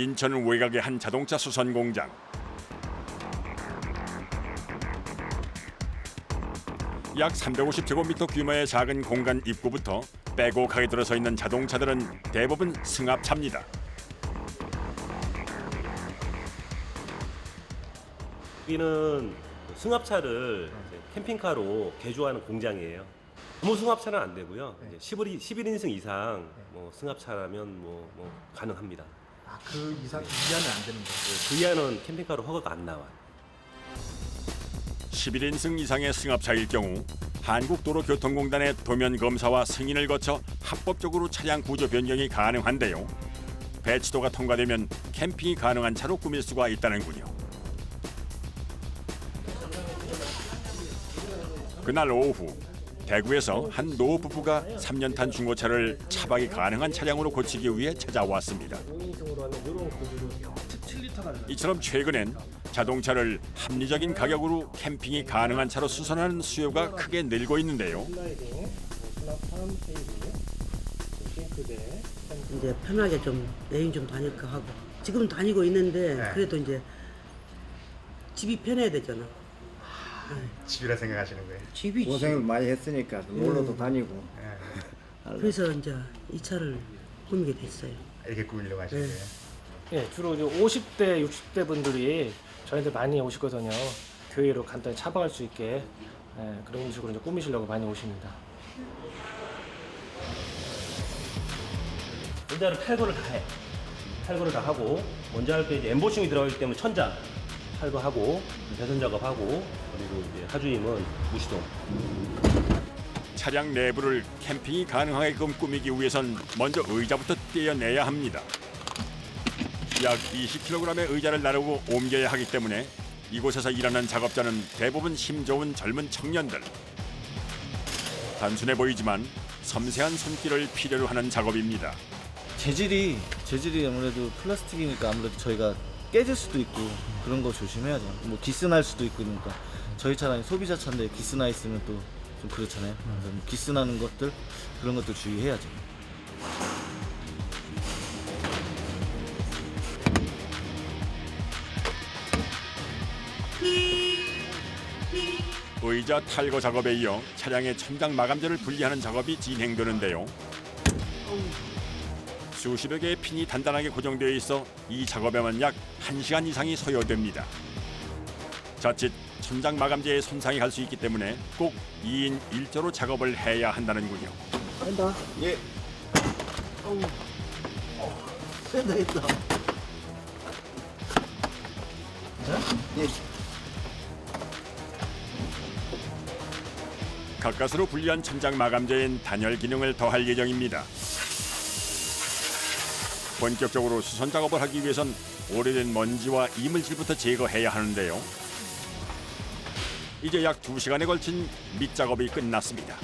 인천 외곽의 한 자동차 수선 공장. 약 350제곱미터 규모의 작은 공간 입구부터 빼곡하게 들어서 있는 자동차들은 대부분 승합차입니다. 여기는 승합차를 이제 캠핑카로 개조하는 공장이에요. 아무 승합차는 안 되고요. 이제 11인승 이상 뭐 승합차라면 뭐 가능합니다. 아, 그 이상 이하는 안 되는 거예요? 그 이하는 캠핑카로 허가가 안 나와요. 11인승 이상의 승합차일 경우 한국도로교통공단의 도면 검사와 승인을 거쳐 합법적으로 차량 구조 변경이 가능한데요. 배치도가 통과되면 캠핑이 가능한 차로 꾸밀 수가 있다는군요. 그날 오후 대구에서 한 노 부부가 3년 탄 중고차를 차박이 가능한 차량으로 고치기 위해 찾아왔습니다. 이처럼 최근엔 자동차를 합리적인 가격으로 캠핑이 가능한 차로 수선하는 수요가 크게 늘고 있는데요. 이제 편하게 좀 여행 좀 다닐까 하고 지금 다니고 있는데 그래도 이제 집이 편해야 되잖아. 집이라 생각하시는 거예요? 집이 고생을 많이 했으니까 놀러도 다니고. 그래서 이제 이 차를 꾸미게 됐어요. 이렇게 꾸미려고 하시는 거예요? 예, 주로 이제 50대, 60대 분들이 저희한테 많이 오시거든요. 교회로 간단히 차박할 수 있게 그런 식으로 이제 꾸미시려고 많이 오십니다. 먼저는 탈거를 다 해. 탈거를 다 하고 먼저 할 때 이제 엠보싱이 들어가기 때문에 천장 탈거하고 배선 작업하고 그리고 이제 하주임은 무시동. 차량 내부를 캠핑이 가능하게끔 꾸미기 위해선 먼저 의자부터 떼어내야 합니다. 약 20kg의 의자를 나르고 옮겨야 하기 때문에 이곳에서 일하는 작업자는 대부분 힘 좋은 젊은 청년들. 단순해 보이지만 섬세한 손길을 필요로 하는 작업입니다. 재질이 아무래도 플라스틱이니까 아무래도 저희가 깨질 수도 있고 그런 거 조심해야죠. 뭐 기스날 수도 있고 그러니까 저희 차량이 소비자 차인데 기스나 있으면 또 좀 그렇잖아요. 그래서 뭐 기스나는 것들 그런 것들 주의해야죠. 의자 탈거 작업에 이어 차량의 천장 마감재를 분리하는 작업이 진행되는데요. 수십여 개의 핀이 단단하게 고정되어 있어 이 작업에만 약 1시간 이상이 소요됩니다. 자칫 천장 마감재에 손상이 갈 수 있기 때문에 꼭 2인 1조로 작업을 해야 한다는군요. 한다. 예. 센다 했다. 예. 가까스로 분리한 천장 마감재엔 단열 기능을 더할 예정입니다. 본격적으로 수선 작업을 하기 위해선 오래된 먼지와 이물질부터 제거해야 하는데요. 이제 약 2시간에 걸친 밑작업이 끝났습니다.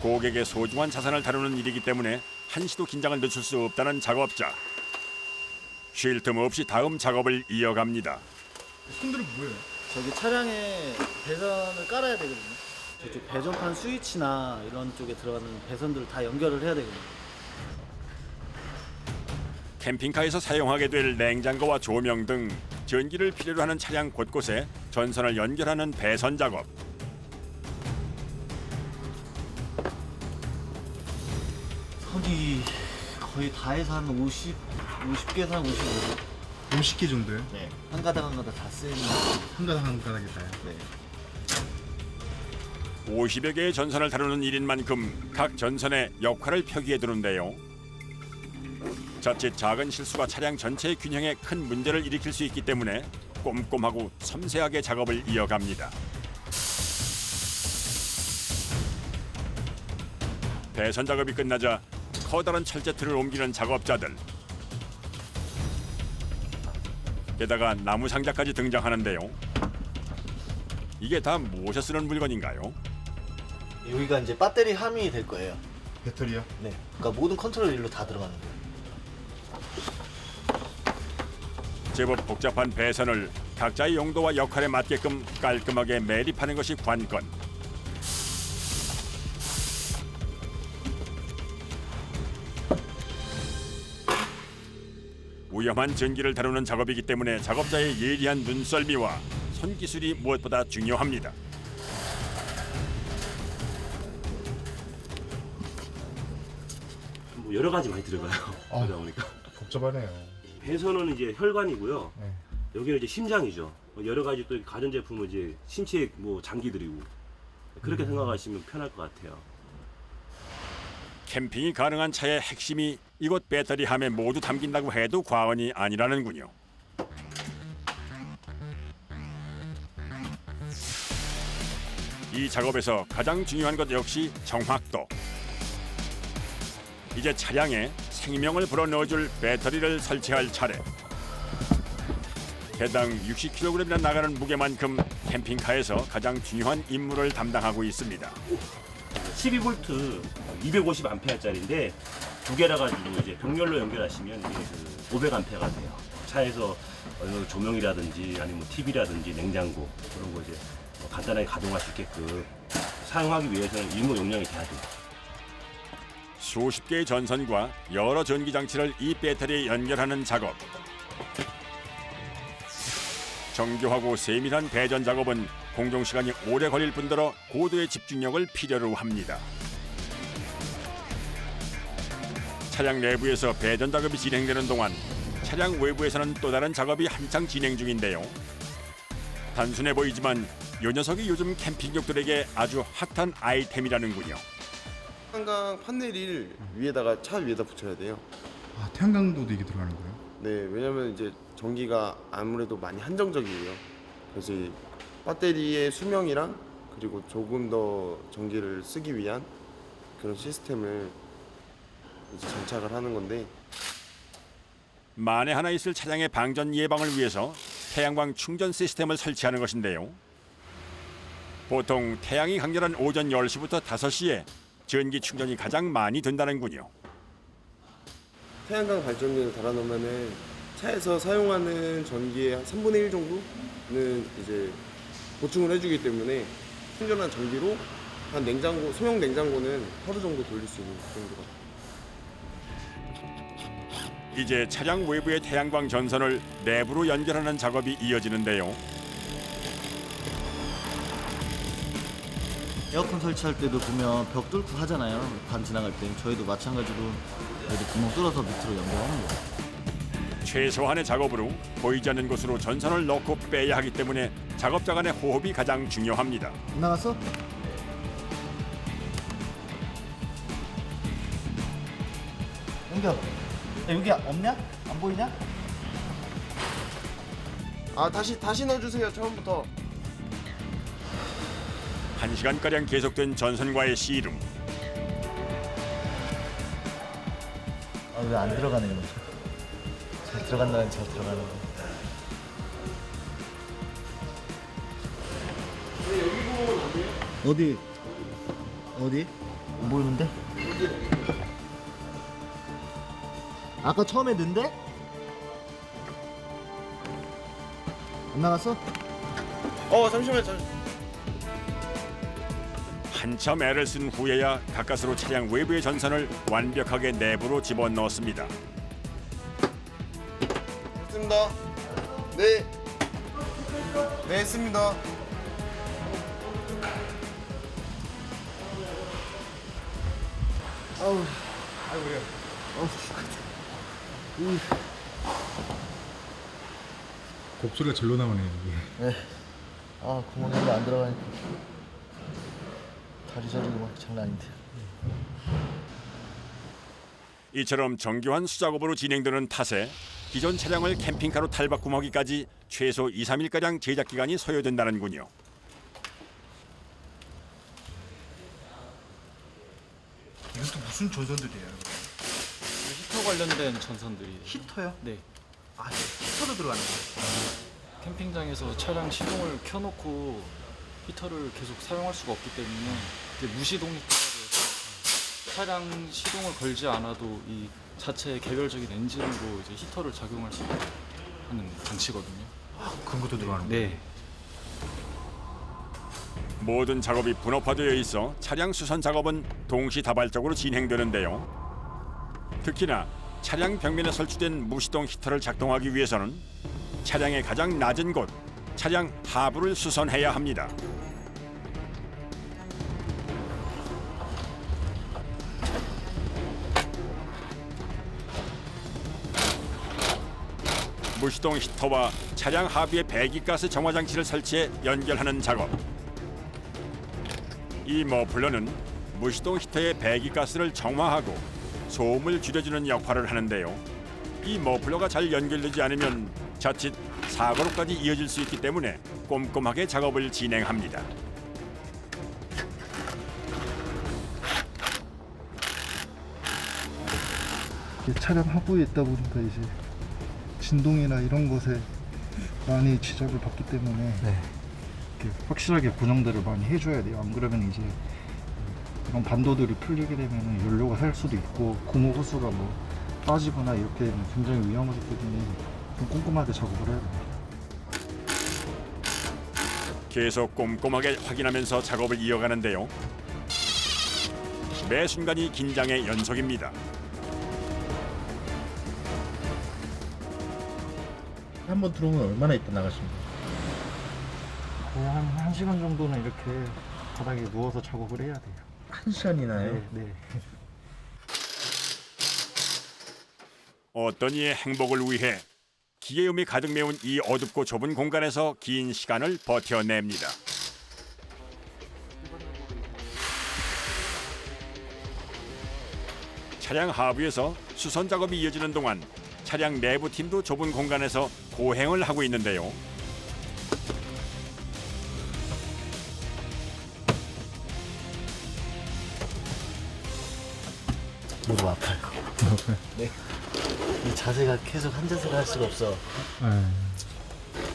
고객의 소중한 자산을 다루는 일이기 때문에 한시도 긴장을 늦출 수 없다는 작업자. 쉴 틈 없이 다음 작업을 이어갑니다. 손들은 뭐예요? 저기 차량에 배선을 깔아야 되거든요. 저쪽 배전판 스위치나 이런 쪽에 들어가는 배선들을 다 연결을 해야 되거든요. 캠핑카에서 사용하게 될 냉장고와 조명 등 전기를 필요로 하는 차량 곳곳에 전선을 연결하는 배선 작업. 선이 거의 다 해서 한 50개에서 한 55개. 50개 정도요? 네. 한 가닥 한 가닥 다 쓰이는. 한 가닥 한 가닥에 다요? 네. 50여 개의 전선을 다루는 일인 만큼 각 전선의 역할을 표기해 두는데요. 자칫 작은 실수가 차량 전체의 균형에 큰 문제를 일으킬 수 있기 때문에 꼼꼼하고 섬세하게 작업을 이어갑니다. 배선 작업이 끝나자 커다란 철제 틀을 옮기는 작업자들. 게다가 나무 상자까지 등장하는데요. 이게 다 무엇에 쓰는 물건인가요? 여기가 이제 배터리 함이 될 거예요. 배터리요? 네. 그러니까 모든 컨트롤 일로 다 들어가는 거예요. 제법 복잡한 배선을 각자의 용도와 역할에 맞게끔 깔끔하게 매립하는 것이 관건. 위험한 전기를 다루는 작업이기 때문에 작업자의 예리한 눈썰미와 손기술이 무엇보다 중요합니다. 뭐 여러 가지 많이 들어가요. 그러다 보니까 복잡하네요. 배선은 이제 혈관이고요. 네. 여기는 이제 심장이죠. 여러 가지 또 가전 제품은 이제 신체 뭐 장기들이고 그렇게 생각하시면 편할 것 같아요. 캠핑이 가능한 차의 핵심이 이곳 배터리함에 모두 담긴다고 해도 과언이 아니라는군요. 이 작업에서 가장 중요한 것 역시 정확도. 이제 차량에 생명을 불어넣어줄 배터리를 설치할 차례. 개당 60kg이나 나가는 무게만큼 캠핑카에서 가장 중요한 임무를 담당하고 있습니다. 12V 250A짜리인데 두 개라 가지고 이제 병렬로 연결하시면 이게 500A가 돼요. 차에서 조명이라든지 아니면 TV라든지 냉장고 그런 거 이제 간단하게 가동할 수 있게끔 사용하기 위해서는 일무 용량이 돼야 돼요. 수십 개의 전선과 여러 전기 장치를 이 배터리에 연결하는 작업. 정교하고 세밀한 배전 작업은 공정 시간이 오래 걸릴 뿐더러 고도의 집중력을 필요로 합니다. 차량 내부에서 배전 작업이 진행되는 동안 차량 외부에서는 또 다른 작업이 한창 진행 중인데요. 단순해 보이지만 이 녀석이 요즘 캠핑족들에게 아주 핫한 아이템이라는군요. 태양광 판넬을 위에다가 차 위에다 붙여야 돼요. 아, 태양광도도 이게 들어가는 거예요? 네, 왜냐면 이제 전기가 아무래도 많이 한정적이에요. 그래서 이 배터리의 수명이랑 그리고 조금 더 전기를 쓰기 위한 그런 시스템을 이제 장착을 하는 건데 만에 하나 있을 차량의 방전 예방을 위해서 태양광 충전 시스템을 설치하는 것인데요. 보통 태양이 강렬한 오전 10시부터 5시에 전기 충전이 가장 많이 된다는군요. 태양광 발전기를 달아놓으면은 차에서 사용하는 전기의 한 3분의 1 정도는 이제 보충을 해주기 때문에 충전한 전기로 한 냉장고, 소형 냉장고는 하루 정도 돌릴 수 있는 정도가. 이제 차량 외부의 태양광 전선을 내부로 연결하는 작업이 이어지는데요. 에어컨 설치할 때도 보면 벽 뚫고 하잖아요. 반 지나갈 때. 저희도 마찬가지로 여기 구멍 뚫어서 밑으로 연결하는 거예요. 최소한의 작업으로 보이지 않는 곳으로 전선을 넣고 빼야 하기 때문에 작업자 간의 호흡이 가장 중요합니다. 나갔어? 연결. 야, 여기 없냐? 안 보이냐? 아, 다시 넣어주세요. 처음부터. 1시간가량 계속된 전선과의 씨름. 아, 왜 안 들어가네, 이거. 잘 들어간다는 잘 들어가는 거. 어디? 어디? 안 보이는데? 아까 처음에 넣은데? 안 나갔어? 잠시만요. 한참 애를 쓴 후에야 가까스로 차량 외부의 전선을 완벽하게 내부로 집어넣었습니다. 됐습니다. 네. 네, 했습니다. 곡소리가 절로 나오네요, 이게. 네. 아, 구멍이 안 들어가니까. 다리 저리고 막 장난 아닌데. 이처럼 정교한 수작업으로 진행되는 탓에 기존 차량을 캠핑카로 탈바꿈하기까지 최소 2, 3일가량 제작 기간이 소요된다는군요. 이건 또 무슨 전선들이에요? 히터 관련된 전선들이. 히터요? 네. 아, 히터로 들어가는 거예요? 캠핑장에서 차량 시동을 켜놓고 히터를 계속 사용할 수가 없기 때문에 이제 무시동 히터가 돼서 차량 시동을 걸지 않아도 이 자체의 개별적인 엔진으로 이제 히터를 작용할 수 있게 하는 장치거든요. 그런 것도 들어가는 거예요? 네. 모든 작업이 분업화되어 있어 차량 수선 작업은 동시다발적으로 진행되는데요. 특히나 차량 벽면에 설치된 무시동 히터를 작동하기 위해서는 차량의 가장 낮은 곳, 차량 하부를 수선해야 합니다. 무시동 히터와 차량 하부에 배기가스 정화장치를 설치해 연결하는 작업. 이 머플러는 무시동 히터의 배기가스를 정화하고 소음을 줄여주는 역할을 하는데요. 이 머플러가 잘 연결되지 않으면 자칫 사고로까지 이어질 수 있기 때문에 꼼꼼하게 작업을 진행합니다. 차량 하부에 있다 보니까 이제 진동이나 이런 것에 많이 지적을 받기 때문에 이렇게 확실하게 고정들을 많이 해줘야 돼요. 안 그러면 이제 이런 반도들이 풀리게 되면 연료가 살 수도 있고 고무 호스가 뭐 빠지거나 이렇게 되면 굉장히 위험하기 때문에 좀 꼼꼼하게 작업을 해야 됩니다. 계속 꼼꼼하게 확인하면서 작업을 이어가는데요. 매 순간이 긴장의 연속입니다. 한 번 들어오면 얼마나 있다 나가십니까? 거의 한 1시간 정도는 이렇게 바닥에 누워서 작업을 해야 돼요. 1시간이나요? 네. 어떤 이의 행복을 위해 기계음이 가득 메운 이 어둡고 좁은 공간에서 긴 시간을 버텨냅니다. 차량 하부에서 수선 작업이 이어지는 동안 차량 내부 팀도 좁은 공간에서 고행을 하고 있는데요. 무릎 아파요. 네. 이 자세가 계속 한 자세를 할 수가 없어.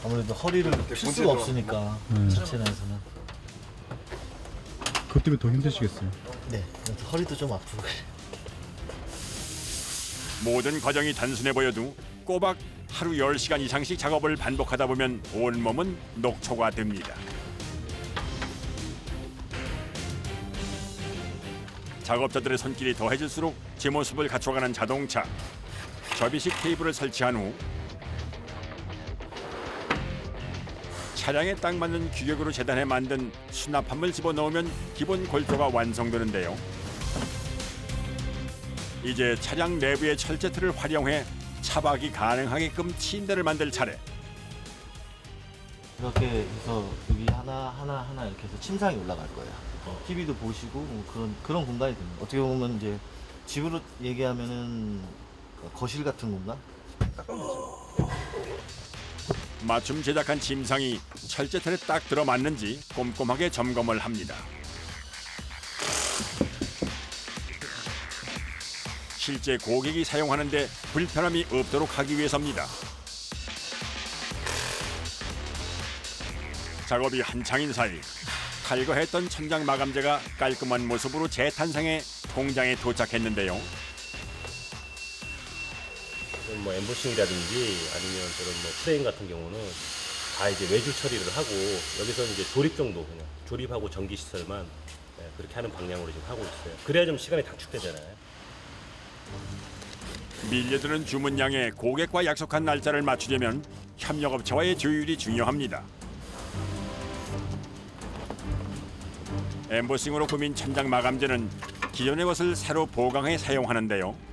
아무래도 허리를 펼 수가 없으니까 자체 내에서는. 그것 때문에 더 힘드시겠어요. 네. 그래서 허리도 좀 아프고. 모든 과정이 단순해 보여도 꼬박 하루 10시간 이상씩 작업을 반복하다 보면 온몸은 녹초가 됩니다. 작업자들의 손길이 더해질수록 제 모습을 갖춰가는 자동차. 접이식 테이블을 설치한 후 차량에 딱 맞는 규격으로 재단해 만든 수납함을 집어넣으면 기본 골조가 완성되는데요. 이제 차량 내부의 철제틀을 활용해 차박이 가능하게끔 침대를 만들 차례. 이렇게 해서 여기 하나 이렇게 해서 침상이 올라갈 거예요. TV도 보시고 뭐 그런 공간이 됩니다. 어떻게 보면 이제 집으로 얘기하면은 거실 같은 공간? 맞춤 제작한 침상이 철제틀에 딱 들어맞는지 꼼꼼하게 점검을 합니다. 실제 고객이 사용하는데 불편함이 없도록 하기 위해서입니다. 작업이 한창인 사이 탈거했던 천장 마감재가 깔끔한 모습으로 재탄생해 공장에 도착했는데요. 뭐 엠보싱이라든지 아니면 저런 뭐 프레임 같은 경우는 다 이제 외주 처리를 하고 여기서는 이제 조립 정도 그냥 조립하고 전기 시설만 그렇게 하는 방향으로 지금 하고 있어요. 그래야 좀 시간이 단축되잖아요. 밀려드는 주문량에 고객과 약속한 날짜를 맞추려면 협력업체와의 조율이 중요합니다. 엠보싱으로 꾸민 천장 마감재는 기존의 것을 새로 보강해 사용하는데요.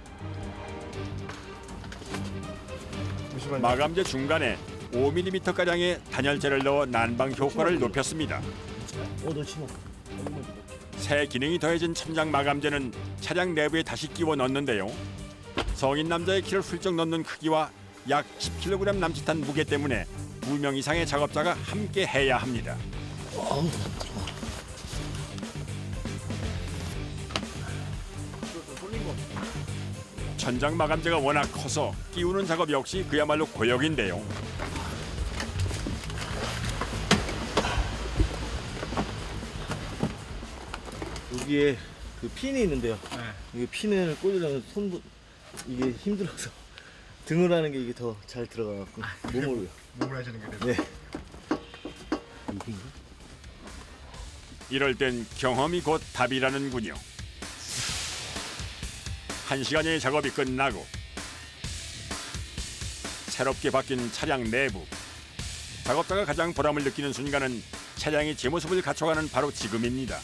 마감재 중간에 5mm가량의 단열재를 넣어 난방 효과를 높였습니다. 새 기능이 더해진 천장 마감재는 차량 내부에 다시 끼워 넣는데요. 성인 남자의 키를 훌쩍 넘는 크기와 약 10kg 남짓한 무게 때문에 2명 이상의 작업자가 함께 해야 합니다. 천장 마감재가 워낙 커서 끼우는 작업 역시 그야말로 고역인데요. 여기에 그 핀이 있는데요. 이게 핀을 꽂으려면 이게 힘들어서 등을 하는 게 이게 더 잘 들어가갖고 몸으로요. 몸을 하시는 게 네. 이럴 땐 경험이 곧 답이라는군요. 1시간여의 작업이 끝나고 새롭게 바뀐 차량 내부. 작업자가 가장 보람을 느끼는 순간은 차량이 제 모습을 갖춰가는 바로 지금입니다.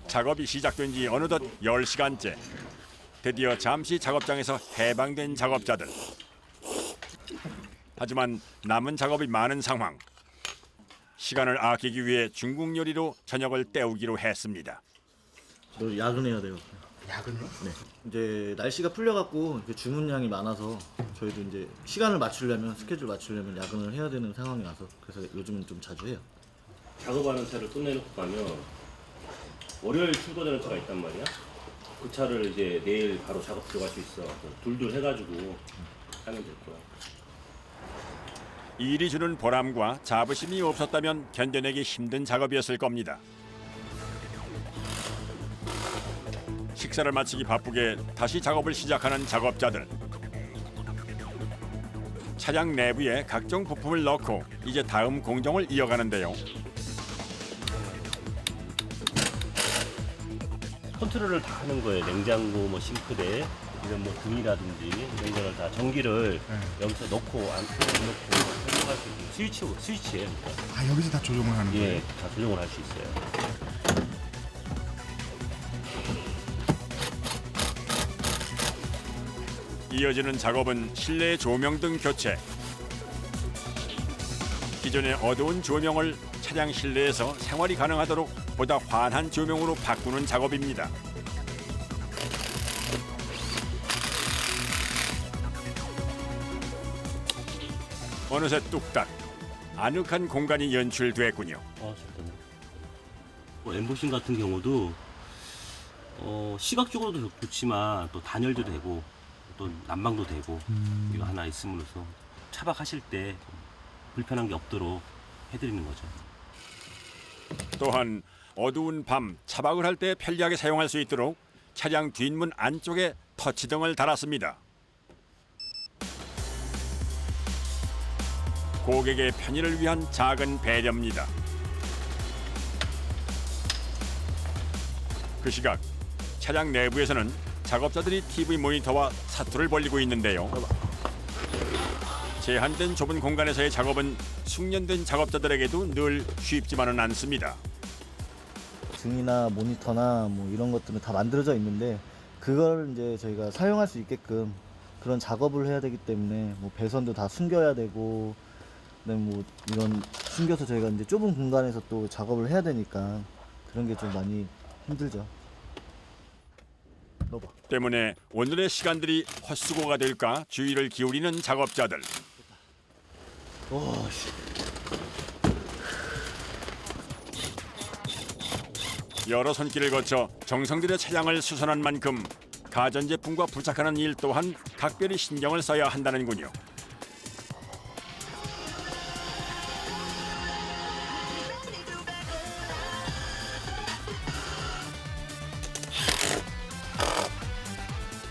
작업이 시작된 지 어느덧 10시간째. 드디어 잠시 작업장에서 해방된 작업자들. 하지만 남은 작업이 많은 상황. 시간을 아끼기 위해 중국 요리로 저녁을 때우기로 했습니다. 저 야근해야 돼요. 야근을? 네. 이제 날씨가 풀려갖고 주문량이 많아서 저희도 이제 시간을 맞추려면 스케줄 맞추려면 야근을 해야 되는 상황이 와서 그래서 요즘은 좀 자주 해요. 작업하는 차를 끝내놓고 가면 월요일 출고되는 차가 있단 말이야. 그 차를 이제 내일 바로 작업 들어갈 수 있어. 둘둘 해가지고 하면 될 거야. 일이 주는 보람과 자부심이 없었다면 견뎌내기 힘든 작업이었을 겁니다. 식사를 마치기 바쁘게 다시 작업을 시작하는 작업자들. 차량 내부에 각종 부품을 넣고 이제 다음 공정을 이어가는데요. 컨트롤을 다 하는 거예요. 냉장고, 뭐 싱크대, 이런 뭐 등이라든지 이런 거를 다 전기를 여기서 넣고 안 넣고 설정할 수 있는 스위치예요. 그러니까. 아 여기서 다 조정을 하는 거예요? 예, 다 조정을 할 수 있어요. 이어지는 작업은 실내 조명 등 교체. 기존의 어두운 조명을 차량 실내에서 생활이 가능하도록 보다 환한 조명으로 바꾸는 작업입니다. 어느새 뚝딱 아늑한 공간이 연출됐군요. 잠깐만. 엠보싱 같은 경우도 시각적으로도 좋지만 또 단열도 되고 또 난방도 되고 이거 하나 있음으로써 차박하실 때 불편한 게 없도록 해드리는 거죠. 또한 어두운 밤 차박을 할 때 편리하게 사용할 수 있도록 차량 뒷문 안쪽에 터치등을 달았습니다. 고객의 편의를 위한 작은 배려입니다. 그 시각 차량 내부에서는 작업자들이 TV 모니터와 사투를 벌이고 있는데요. 제한된 좁은 공간에서의 작업은 숙련된 작업자들에게도 늘 쉽지만은 않습니다. 등이나 모니터나 뭐 이런 것들은 다 만들어져 있는데 그걸 이제 저희가 사용할 수 있게끔 그런 작업을 해야 되기 때문에 뭐 배선도 다 숨겨야 되고 그다음에 뭐 이런 숨겨서 저희가 이제 좁은 공간에서 또 작업을 해야 되니까 그런 게 좀 많이 힘들죠. 넣어봐. 때문에 오늘의 시간들이 헛수고가 될까 주의를 기울이는 작업자들. 여러 손길을 거쳐 정성 들여 차량을 수선한 만큼 가전제품과 부착하는 일 또한 각별히 신경을 써야 한다는군요.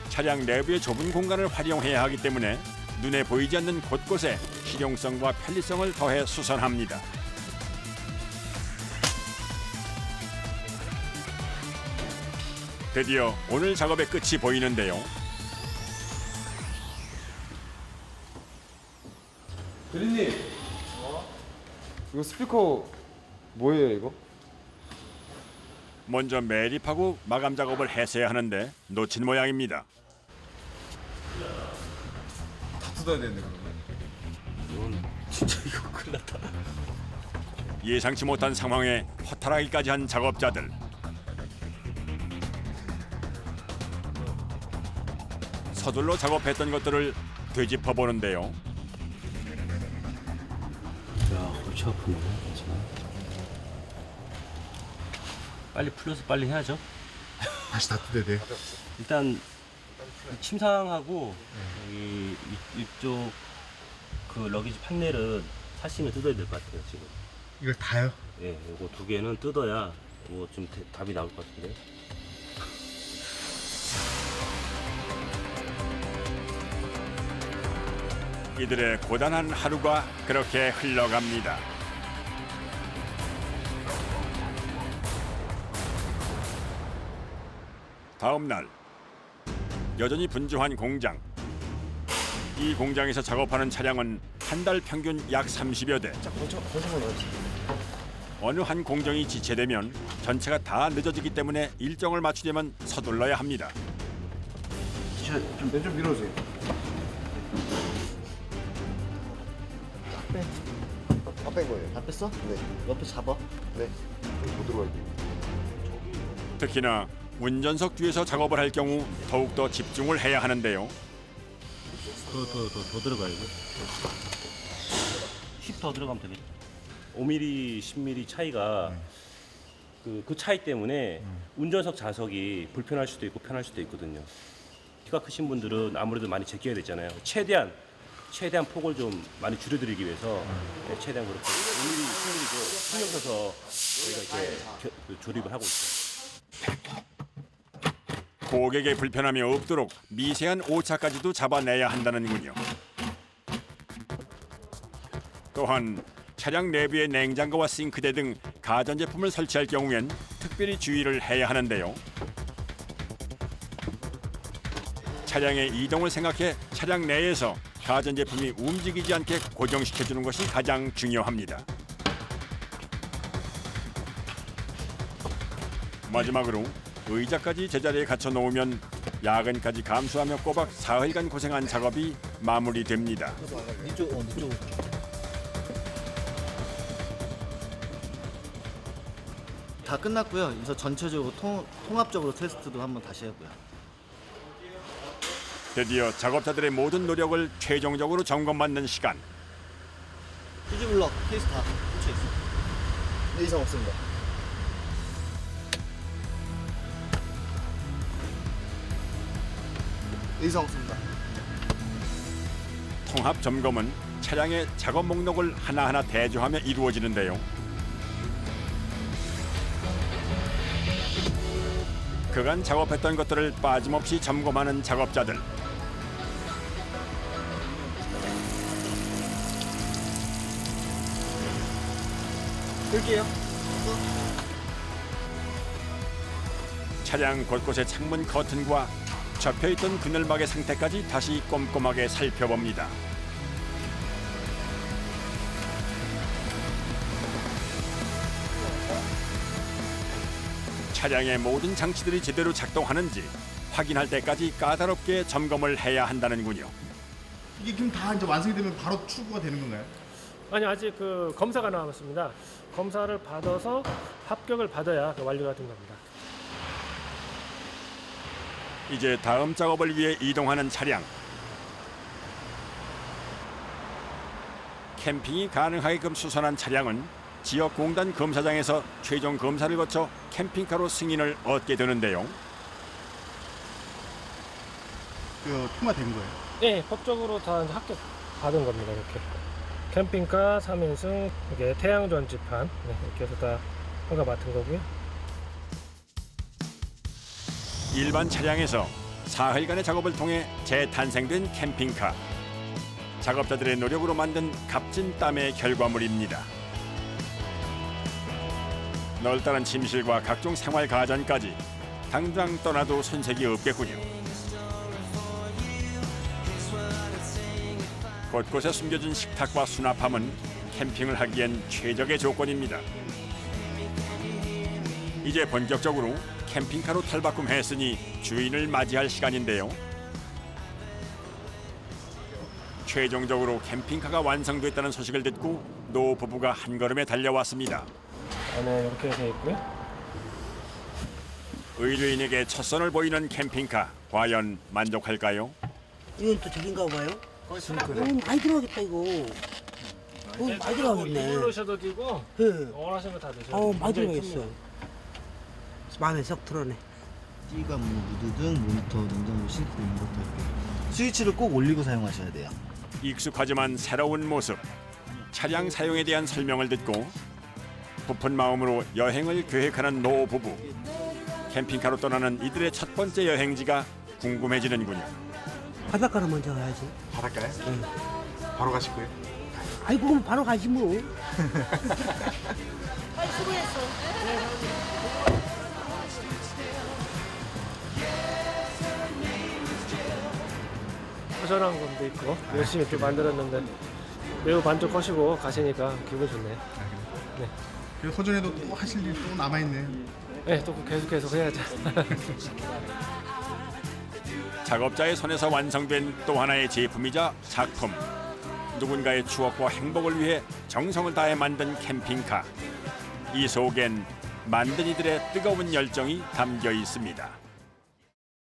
차량 내부의 좁은 공간을 활용해야 하기 때문에 눈에 보이지 않는 곳곳에 실용성과 편리성을 더해 수선합니다. 드디어 오늘 작업의 끝이 보이는데요. 대리님. 이거 스피커 뭐예요 이거? 먼저 매립하고 마감 작업을 했어야 하는데 놓친 모양입니다. 다 뜯어야 되는데 그러면. 진짜 이거 큰일 났다. 예상치 못한 상황에 허탈하기까지 한 작업자들. 서둘러 작업했던 것들을 되짚어 보는데요. 야, 골치 아프네. 괜찮아. 빨리 풀려서 빨리 해야죠. 다시 다 뜯어야 돼요? 일단 침상하고 여기 이쪽 그 러기지 판넬은 사시면 뜯어야 될 것 같아요 지금. 이걸 다요? 예, 이거 두 개는 뜯어야 뭐 좀 답이 나올 것 같은데. 이들의 고단한 하루가 그렇게 흘러갑니다. 다음 날 여전히 분주한 공장. 이 공장에서 작업하는 차량은 한 달 평균 약 30여 대. 어느 한 공정이 지체되면 전체가 다 늦어지기 때문에 일정을 맞추려면 서둘러야 합니다. 좀 밀어주세요. 다 뺀 거예요. 다 뺐어? 네. 옆에 잡아. 네. 못 들어가야 돼요. 특히나 운전석 뒤에서 작업을 할 경우 더욱더 집중을 해야 하는데요. 더 들어가야 돼. 10 더 들어가면 되겠다. 5mm, 10mm 차이가 그 차이 때문에 운전석 좌석이 불편할 수도 있고 편할 수도 있거든요. 키가 크신 분들은 아무래도 많이 제껴야 되잖아요. 최대한 폭을 좀 많이 줄여드리기 위해서 최대한 그렇게 5mm, 10mm도 신경 써서 저희가 이렇게 조립을 하고 있어요. 고객의 불편함이 없도록 미세한 오차까지도 잡아내야 한다는군요. 또한 차량 내부에 냉장고와 싱크대 등 가전제품을 설치할 경우엔 특별히 주의를 해야 하는데요. 차량의 이동을 생각해 차량 내에서 가전제품이 움직이지 않게 고정시켜주는 것이 가장 중요합니다. 마지막으로 의자까지 제자리에 갖춰 놓으면 야근까지 감수하며 꼬박 사흘간 고생한 작업이 마무리됩니다. 이쪽. 다 끝났고요. 그래서 전체적으로 통합적으로 테스트도 한번 다시 하고요. 드디어 작업자들의 모든 노력을 최종적으로 점검받는 시간. 휴지블럭 케이스 다 꽂혀 있어. 네, 이상 없습니다. 네, 이상 없습니다. 통합 점검은 차량의 작업 목록을 하나하나 대조하며 이루어지는데요. 그간 작업했던 것들을 빠짐없이 점검하는 작업자들. 끌게요. 차량 곳곳의 창문 커튼과 접혀있던 그늘막의 상태까지 다시 꼼꼼하게 살펴봅니다. 차량의 모든 장치들이 제대로 작동하는지 확인할 때까지 까다롭게 점검을 해야 한다는군요. 이게 그럼 다 이제 완성이 되면 바로 출고가 되는 건가요? 아니 아직 그 검사가 남았습니다. 검사를 받아서 합격을 받아야 완료가 된 겁니다. 이제 다음 작업을 위해 이동하는 차량. 캠핑이 가능하게끔 수선한 차량은 지역 공단 검사장에서 최종 검사를 거쳐 캠핑카로 승인을 얻게 되는데요. 통과된 거예요? 네, 법적으로 다 합격 받은 겁니다. 이렇게 캠핑카 3인승 이게 태양 전지판 이렇게 해서 다 허가 맡은 거고요. 일반 차량에서 사흘간의 작업을 통해 재탄생된 캠핑카. 작업자들의 노력으로 만든 값진 땀의 결과물입니다. 널따른 침실과 각종 생활 가전까지 당장 떠나도 손색이 없겠군요. 곳곳에 숨겨진 식탁과 수납함은 캠핑을 하기엔 최적의 조건입니다. 이제 본격적으로 캠핑카로 탈바꿈했으니 주인을 맞이할 시간인데요. 최종적으로 캠핑카가 완성됐다는 소식을 듣고 노 부부가 한 걸음에 달려왔습니다. 안에 이렇게 되어 있고요. 의뢰인에게 첫 선을 보이는 캠핑카, 과연 만족할까요? 이건 또 저긴가 봐요. 많이 들어가겠다 이거. 많이 들어가겠네. 이걸로 셔도 되고 예. 원하시는 거 다 드세요. 많이 들어가겠어. 마음에 쏙 들어네. 띠가 무드등 모니터, 냉장고, 싱크대 이런 것도 있고. 스위치를 꼭 올리고 사용하셔야 돼요. 익숙하지만 새로운 모습. 차량 사용에 대한 설명을 듣고 부푼 마음으로 여행을 계획하는 노 부부. 캠핑카로 떠나는 이들의 첫 번째 여행지가 궁금해지는군요. 바닷가로 먼저 가야지. 바닷가에? 바로 가실 거예요? 아이고 그럼 바로 가지 뭐. 허전한 감도 있고 열심히 또 만들었는데 매우 만족하시고 가시니까 기분 좋네요. 네. 그래서 허전해도 또 하실 일 또 남아있네. 네, 또 계속 해야죠. 작업자의 손에서 완성된 또 하나의 제품이자 작품. 누군가의 추억과 행복을 위해 정성을 다해 만든 캠핑카. 이 속엔 만든 이들의 뜨거운 열정이 담겨 있습니다.